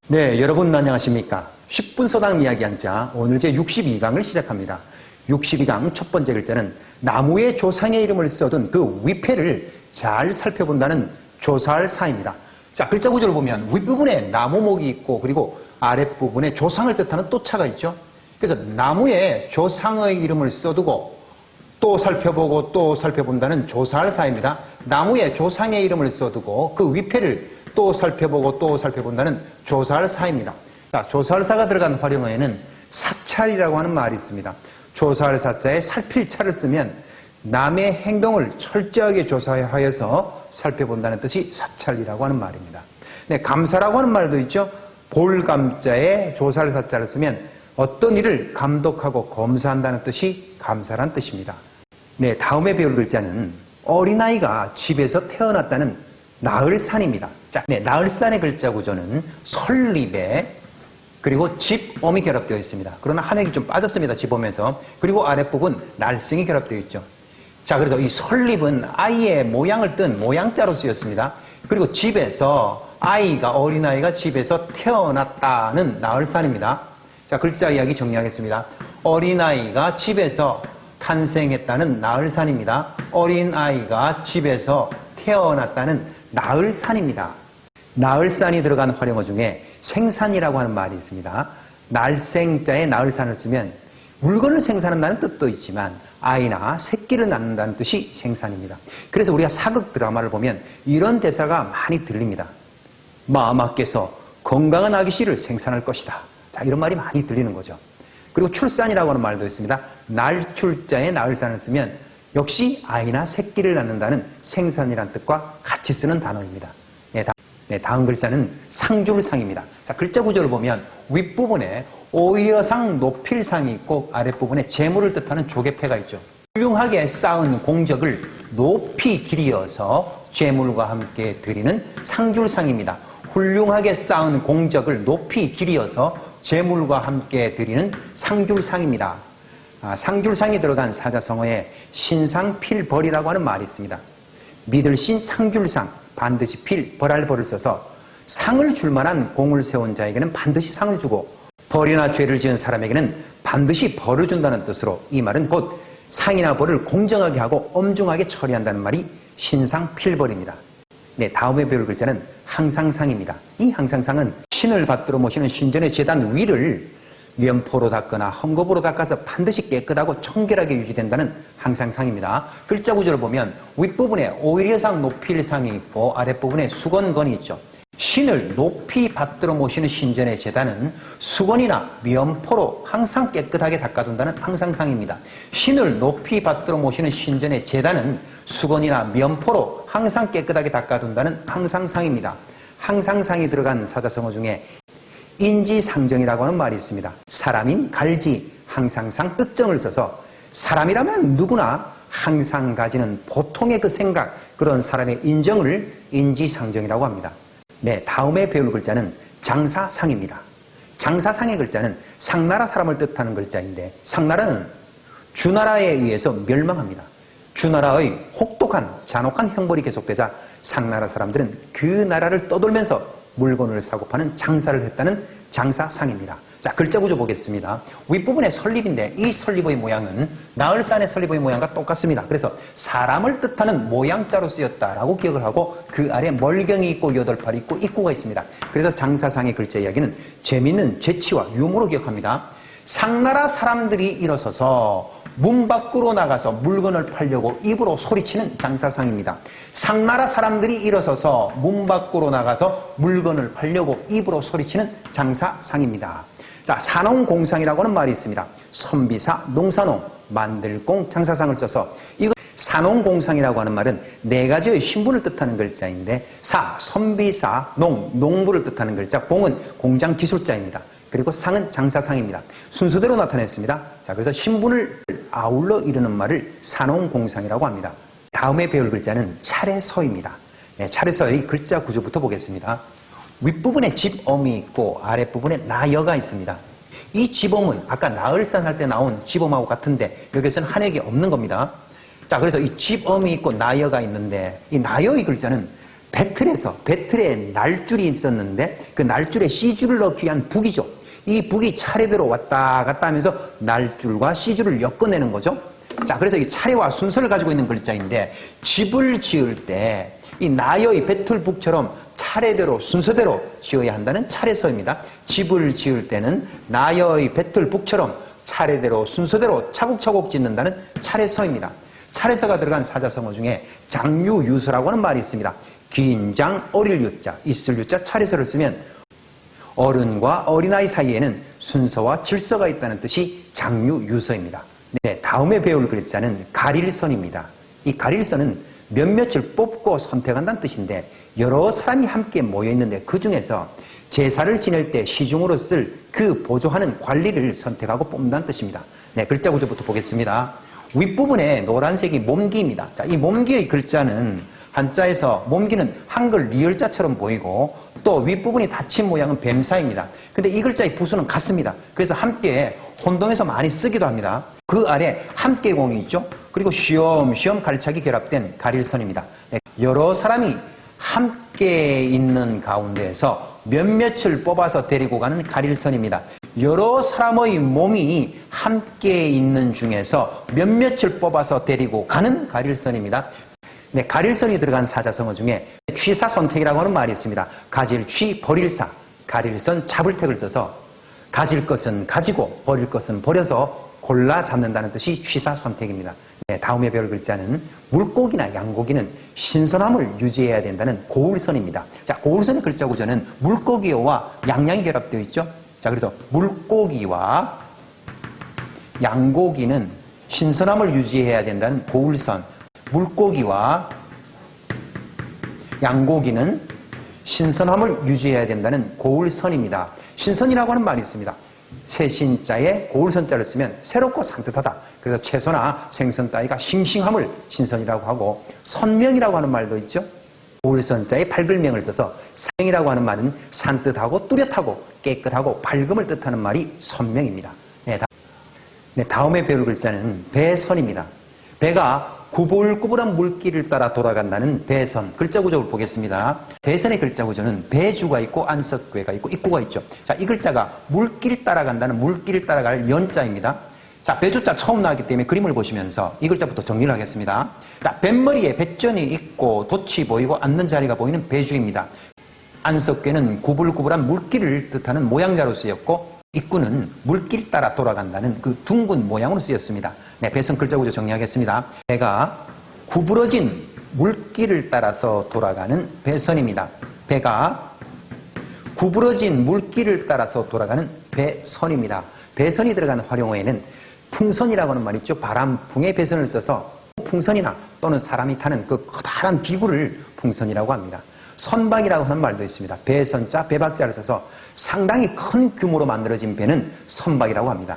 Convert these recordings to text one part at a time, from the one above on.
네, 여러분 안녕하십니까? 10분 서당 이야기 한자, 오늘 제 62강을 시작합니다. 62강 첫 번째 글자는 나무의 조상의 이름을 써둔 그 위패를 잘 살펴본다는 조사할 사입니다. 자, 글자 구조를 보면 윗부분에 나무목이 있고 그리고 아랫부분에 조상을 뜻하는 또차가 있죠. 그래서 나무의 조상의 이름을 써두고 또 살펴보고 또 살펴본다는 조사할 사입니다. 나무의 조상의 이름을 써두고 그 위패를 또 살펴보고 또 살펴본다는 조사할 사입니다. 자, 조사할 사가 들어간 활용어에는 사찰이라고 하는 말이 있습니다. 조사할 사자에 살필 차를 쓰면 남의 행동을 철저하게 조사하여서 살펴본다는 뜻이 사찰이라고 하는 말입니다. 네, 감사라고 하는 말도 있죠. 볼감자에 조사할 사자를 쓰면 어떤 일을 감독하고 검사한다는 뜻이 감사란 뜻입니다. 네, 다음에 배울 글자는 어린아이가 집에서 태어났다는 나을산입니다. 자, 네, 나을산의 글자 구조는 설립에 그리고 집엄이 결합되어 있습니다. 그러나 한 획이 좀 빠졌습니다. 집엄에서. 그리고 아랫부분 날생이 결합되어 있죠. 자, 그래서 이 설립은 아이의 모양을 뜬 모양자로 쓰였습니다. 그리고 집에서 어린아이가 집에서 태어났다는 나을산입니다. 자, 글자 이야기 정리하겠습니다. 어린아이가 집에서 탄생했다는 나을산입니다. 어린아이가 집에서 태어났다는 나을산입니다. 나을산이 들어간 활용어 중에 생산이라고 하는 말이 있습니다. 날생자에 나을산을 쓰면 물건을 생산한다는 뜻도 있지만 아이나 새끼를 낳는다는 뜻이 생산입니다. 그래서 우리가 사극 드라마를 보면 이런 대사가 많이 들립니다. 마마께서 건강한 아기 씨를 생산할 것이다. 자, 이런 말이 많이 들리는 거죠. 그리고 출산이라고 하는 말도 있습니다. 날출자에 나을산을 쓰면 역시 아이나 새끼를 낳는다는 생산이란 뜻과 같이 쓰는 단어입니다. 네, 다음 글자는 상줄상입니다. 자, 글자 구조를 보면 윗부분에 오이어상 높일상이 있고 아랫부분에 재물을 뜻하는 조개패가 있죠. 훌륭하게 쌓은 공적을 높이 기리어서 재물과 함께 드리는 상줄상입니다. 훌륭하게 쌓은 공적을 높이 기리어서 재물과 함께 드리는 상줄상입니다. 상줄상이 들어간 사자성어에 신상필벌이라고 하는 말이 있습니다. 믿을 신 상줄상, 반드시 벌할 벌을 써서 상을 줄 만한 공을 세운 자에게는 반드시 상을 주고 벌이나 죄를 지은 사람에게는 반드시 벌을 준다는 뜻으로 이 말은 곧 상이나 벌을 공정하게 하고 엄중하게 처리한다는 말이 신상필벌입니다. 네, 다음에 배울 글자는 항상상입니다. 이 항상상은 신을 받들어 모시는 신전의 제단 위를 면포로 닦거나 헝겊으로 닦아서 반드시 깨끗하고 청결하게 유지된다는 항상상입니다. 글자 구조를 보면 윗부분에 오일여상 높일상이 있고 아랫부분에 수건건이 있죠. 신을 높이 받들어 모시는 신전의 제단은 수건이나 면포로 항상 깨끗하게 닦아둔다는 항상상입니다. 신을 높이 받들어 모시는 신전의 제단은 수건이나 면포로 항상 깨끗하게 닦아둔다는 항상상입니다. 항상상이 들어간 사자성어 중에 인지상정이라고 하는 말이 있습니다. 사람인 갈지, 항상상 뜻정을 써서 사람이라면 누구나 항상 가지는 보통의 그 생각, 그런 사람의 인정을 인지상정이라고 합니다. 네, 다음에 배울 글자는 장사상입니다. 장사상의 글자는 상나라 사람을 뜻하는 글자인데 상나라는 주나라에 의해서 멸망합니다. 주나라의 혹독한 잔혹한 형벌이 계속되자 상나라 사람들은 그 나라를 떠돌면서 물건을 사고 파는 장사를 했다는 장사상입니다. 자, 글자 구조 보겠습니다. 윗부분에 설립인데 이 설립의 모양은 나을산의 설립의 모양과 똑같습니다. 그래서 사람을 뜻하는 모양자로 쓰였다라고 기억을 하고 그 아래 멀경이 있고 여덟팔이 있고 입구가 있습니다. 그래서 장사상의 글자 이야기는 재미있는 재치와 유머로 기억합니다. 상나라 사람들이 일어서서 문 밖으로 나가서 물건을 팔려고 입으로 소리치는 장사상입니다. 상나라 사람들이 일어서서 문 밖으로 나가서 물건을 팔려고 입으로 소리치는 장사상입니다. 자, 산농공상이라고 하는 말이 있습니다. 선비사, 농사농, 만들공, 장사상을 써서 이거 산농공상이라고 하는 말은 네 가지의 신분을 뜻하는 글자인데 선비사, 농부를 뜻하는 글자, 공은 공장 기술자입니다. 그리고 상은 장사상입니다. 순서대로 나타냈습니다. 자, 그래서 신분을 아울러 이르는 말을 산농공상이라고 합니다. 다음에 배울 글자는 차례서입니다. 네, 차례서의 글자 구조부터 보겠습니다. 윗부분에 집엄이 있고 아랫부분에 나여가 있습니다. 이 집엄은 아까 나을산 할 때 나온 집엄하고 같은데 여기서는 한 획이 없는 겁니다. 자, 그래서 이 집엄이 있고 나여가 있는데 이 나여의 글자는 배틀에 날줄이 있었는데 그 날줄에 씨줄을 넣기 위한 북이죠. 이 북이 차례대로 왔다 갔다 하면서 날줄과 씨줄을 엮어내는 거죠. 자, 그래서 이 차례와 순서를 가지고 있는 글자인데 집을 지을 때 이 나여의 배틀북처럼 차례대로 순서대로 지어야 한다는 차례서입니다. 집을 지을 때는 나여의 배틀북처럼 차례대로 순서대로 차곡차곡 짓는다는 차례서입니다. 차례서가 들어간 사자성어 중에 장유유서라고 하는 말이 있습니다. 긴장 어릴 유자, 있을 유자 차례서를 쓰면 어른과 어린아이 사이에는 순서와 질서가 있다는 뜻이 장유유서입니다. 네, 다음에 배울 글자는 가릴선입니다. 이 가릴선은 몇몇을 뽑고 선택한다는 뜻인데 여러 사람이 함께 모여 있는데 그 중에서 제사를 지낼 때 시중으로 쓸 그 보조하는 관리를 선택하고 뽑는다는 뜻입니다. 네, 글자 구조부터 보겠습니다. 윗부분에 노란색이 몸기입니다. 자, 이 몸기의 글자는 한자에서 몸기는 한글 리을자처럼 보이고 또 윗부분이 닫힌 모양은 뱀사입니다. 근데 이 글자의 부수는 같습니다. 그래서 함께 혼동해서 많이 쓰기도 합니다. 그 아래 함께공이 있죠. 그리고 쉬엄쉬엄 갈착이 결합된 가릴선입니다. 여러 사람이 함께 있는 가운데에서 몇몇을 뽑아서 데리고 가는 가릴선입니다. 여러 사람의 몸이 함께 있는 중에서 몇몇을 뽑아서 데리고 가는 가릴선입니다. 네, 가릴선이 들어간 사자성어 중에 취사선택이라고 하는 말이 있습니다. 가질 취, 버릴 사, 가릴선 잡을택을 써서 가질 것은 가지고 버릴 것은 버려서 골라 잡는다는 뜻이 취사선택입니다. 네, 다음에 배울 글자는 물고기나 양고기는 신선함을 유지해야 된다는 고울선입니다. 자, 고울선의 글자 구조는 물고기와 양양이 결합되어 있죠. 자, 그래서 물고기와 양고기는 신선함을 유지해야 된다는 고울선. 물고기와 양고기는 신선함을 유지해야 된다는 고울선입니다. 신선이라고 하는 말이 있습니다. 새신자에 고울선자를 쓰면 새롭고 산뜻하다. 그래서 채소나 생선 따위가 싱싱함을 신선이라고 하고 선명이라고 하는 말도 있죠. 고울선자에 밝을명을 써서 선명이라고 하는 말은 산뜻하고 뚜렷하고 깨끗하고 밝음을 뜻하는 말이 선명입니다. 네, 다음에 배울 글자는 배선입니다. 배가 구불구불한 물길을 따라 돌아간다는 배선. 글자 구조를 보겠습니다. 배선의 글자 구조는 배주가 있고 안석괴가 있고 입구가 있죠. 자, 이 글자가 물길 따라간다는 물길을 따라갈 연자입니다. 자, 배주자 처음 나왔기 때문에 그림을 보시면서 이 글자부터 정리를 하겠습니다. 자, 뱃머리에 배전이 있고 돛이 보이고 앉는 자리가 보이는 배주입니다. 안석괴는 구불구불한 물길을 뜻하는 모양자로 쓰였고 입구는 물길 따라 돌아간다는 그 둥근 모양으로 쓰였습니다. 네, 배선 글자 구조 정리하겠습니다. 배가 구부러진 물길을 따라서 돌아가는 배선입니다. 배가 구부러진 물길을 따라서 돌아가는 배선입니다. 배선이 들어간 활용어에는 풍선이라고 하는 말 있죠. 바람풍의 배선을 써서 풍선이나 또는 사람이 타는 그 커다란 기구를 풍선이라고 합니다. 선박이라고 하는 말도 있습니다. 배선자, 배박자를 써서 상당히 큰 규모로 만들어진 배는 선박이라고 합니다.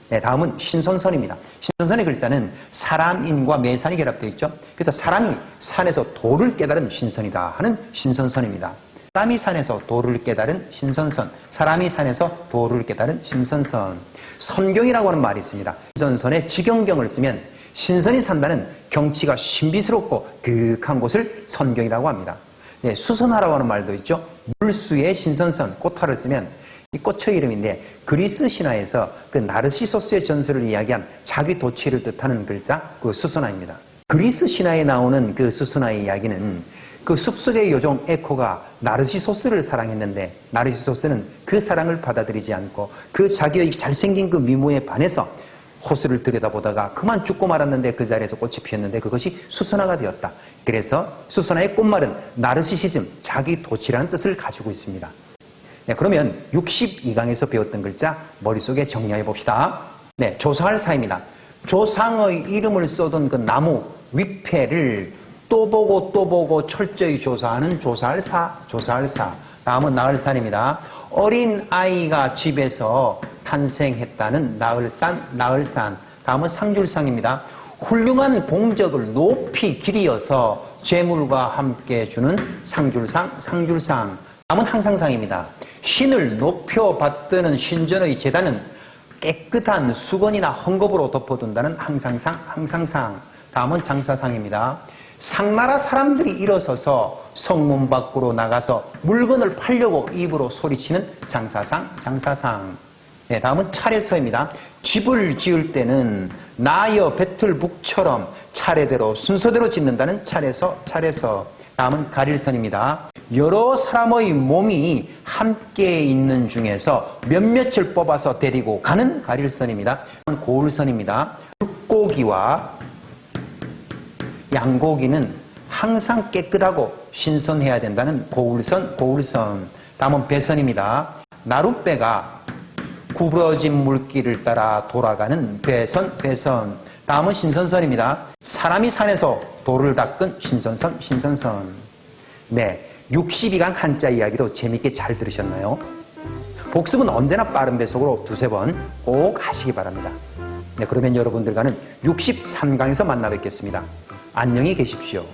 네, 다음은 신선선입니다. 신선선의 글자는 사람인과 매산이 결합되어 있죠. 그래서 사람이 산에서 도를 깨달은 신선이다 하는 신선선입니다. 사람이 산에서 도를 깨달은 신선선, 사람이 산에서 도를 깨달은 신선선. 선경이라고 하는 말이 있습니다. 신선선에 지경경을 쓰면 신선이 산다는 경치가 신비스럽고 그윽한 곳을 선경이라고 합니다. 네, 수선화라고 하는 말도 있죠. 물수의 신선선, 꽃화를 쓰면 이 꽃의 이름인데 그리스 신화에서 그 나르시소스의 전설을 이야기한 자기 도취를 뜻하는 글자, 그 수선화입니다. 그리스 신화에 나오는 그 수선화의 이야기는 그 숲속의 요정 에코가 나르시소스를 사랑했는데 나르시소스는 그 사랑을 받아들이지 않고 그 자기의 잘생긴 그 미모에 반해서 호수를 들여다보다가 그만 죽고 말았는데 그 자리에서 꽃이 피었는데 그것이 수선화가 되었다. 그래서 수선화의 꽃말은 나르시시즘, 자기 도취라는 뜻을 가지고 있습니다. 네, 그러면 62강에서 배웠던 글자 머릿속에 정리해 봅시다. 네, 조사할 사입니다. 조상의 이름을 써둔 그 나무 위패를 또 보고 철저히 조사하는 조사할 사, 조사할 사. 다음은 나을 산입니다. 어린 아이가 집에서 탄생했다는 나을산, 나을산. 다음은 상줄상입니다. 훌륭한 공적을 높이 기리어서 재물과 함께 주는 상줄상, 상줄상. 다음은 항상상입니다. 신을 높여 받드는 신전의 제단은 깨끗한 수건이나 헝겊으로 덮어둔다는 항상상, 항상상. 다음은 장사상입니다. 상나라 사람들이 일어서서 성문 밖으로 나가서 물건을 팔려고 입으로 소리치는 장사상, 장사상. 네, 다음은 차례서입니다. 집을 지을 때는 나여 배틀북처럼 차례대로 순서대로 짓는다는 차례서, 차례서. 다음은 가릴선입니다. 여러 사람의 몸이 함께 있는 중에서 몇몇을 뽑아서 데리고 가는 가릴선입니다. 고울선입니다. 물고기와 양고기는 항상 깨끗하고 신선해야 된다는 고울선, 고울선. 다음은 배선입니다. 나룻배가 구부러진 물길을 따라 돌아가는 배선, 배선. 다음은 신선선입니다. 사람이 산에서 돌을 닦은 신선선, 신선선. 네, 62강 한자 이야기도 재밌게 잘 들으셨나요? 복습은 언제나 빠른 배속으로 두세 번 꼭 하시기 바랍니다. 네, 그러면 여러분들과는 63강에서 만나 뵙겠습니다. 안녕히 계십시오.